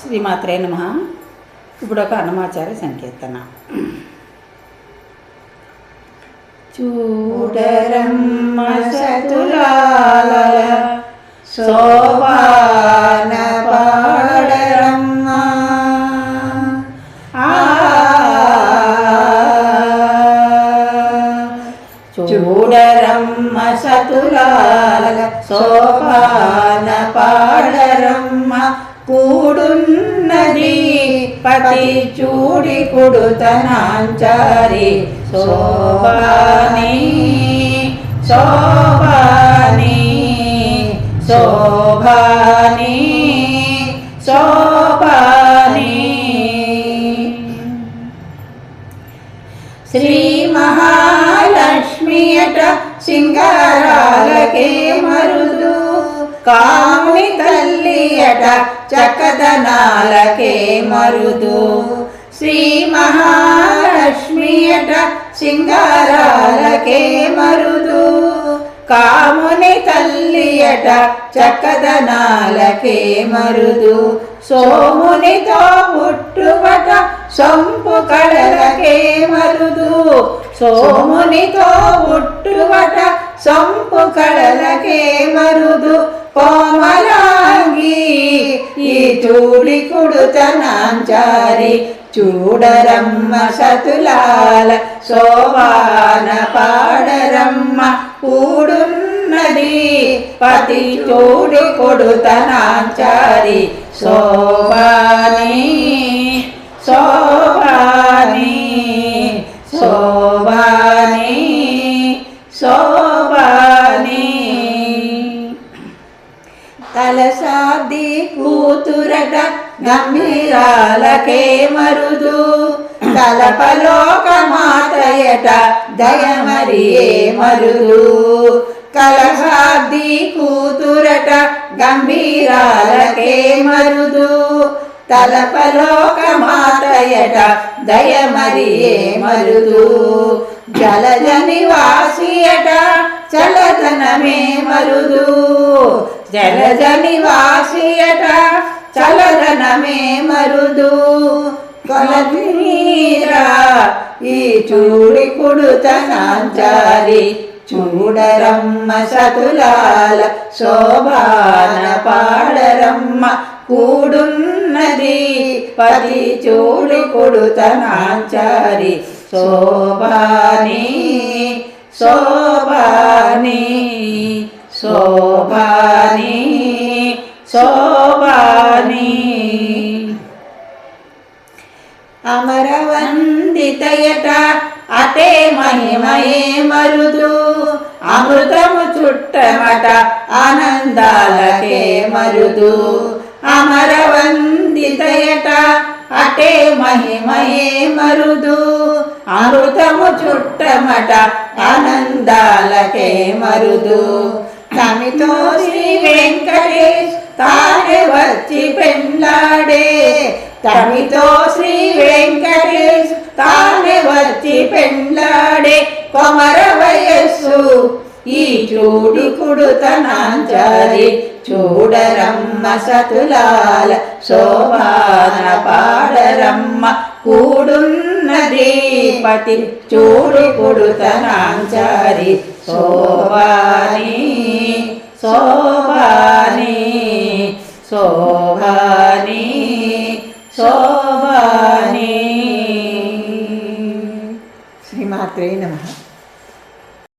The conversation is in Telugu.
శ్రీమాత్రే నమః. ఇప్పుడు ఒక అన్నమాచార్య సంకీర్తన. చూడరమ్మ సతులాల శోభాన పాడరమ్మ, చూడరమ్మ సతులాల శోభాన పాడరమ్మ, కూడున్నది పతి చూడి కుడుతనాంచారి శోభాని శోభాని శోభాని శోభాని. శ్రీ మహాలక్ష్మియట సింగారాలకే మరుదు, కాముని తల్లియట చక్కదనాలకే మరుదు. శ్రీ మహాలక్ష్మియట సింగారాలకే మరుదు, కాముని తల్లియట చక్కదనాలకే మరుదు. సోమునితో పుట్టుబట సొంపు కళలకే మరుదు, సోమునితో పుట్టుబట సొంపు కళలకే మరుదు. కోమలాంగి ఈ చూడి కుడుతనాంచారి, చూడరమ్మ సతులాల శోభాన పాడరమ్మ, కూడున్నది పతి చూడి కొడుతనాంచారి శోభాని శోభాని శోభాని శోభాని. తలసాది కూతురట గంభీరాలకే మరుదు, కలపలోక మాతయట దయమరియే మరుదు. కలసాది కూతురట గంభీరాలకే మరుదు, తలపలోక మాతయట దయమరియే మరుదు. జలజ నివాసియట చలదనమే మరుదు, జలజ నివాసియట చలదనమే మరుదు. కొలతీరా ఈ చూడి కుడుతనాంచారి, చూడరమ్మ సతులాల శోభాన పాడరమ్మ, కూడున్నది పతి చూడి కొడుతనాంచారి శోభాని శోభాని శోభాని శోభాని. అమరవందితయట అటే మహిమయే మరుదు, అమృతము చుట్టమట ఆనందాలకే మరుదు. అమరవందితయట అటే మహిమయే మరుదు, అమృతము చుట్టమట ఆనందాలకే మరుదు. తమితో శ్రీ వెంకటేశ్ తానే వచ్చి పెండ్లాడే, తమితో శ్రీ వెంకటేశ్ తానే వచ్చి పెండ్లాడే. కొమర వయస్సు ఈ చూడి కుడుతనాంచారి, చూడరమ్మ సతులాల శోభాన పాడరమ్మ, కూడున్నది పతి చూడి కుడుతనాంచారి శోభాని శోభాని శోభాని శోభాని. శ్రీమాత్రే నమః.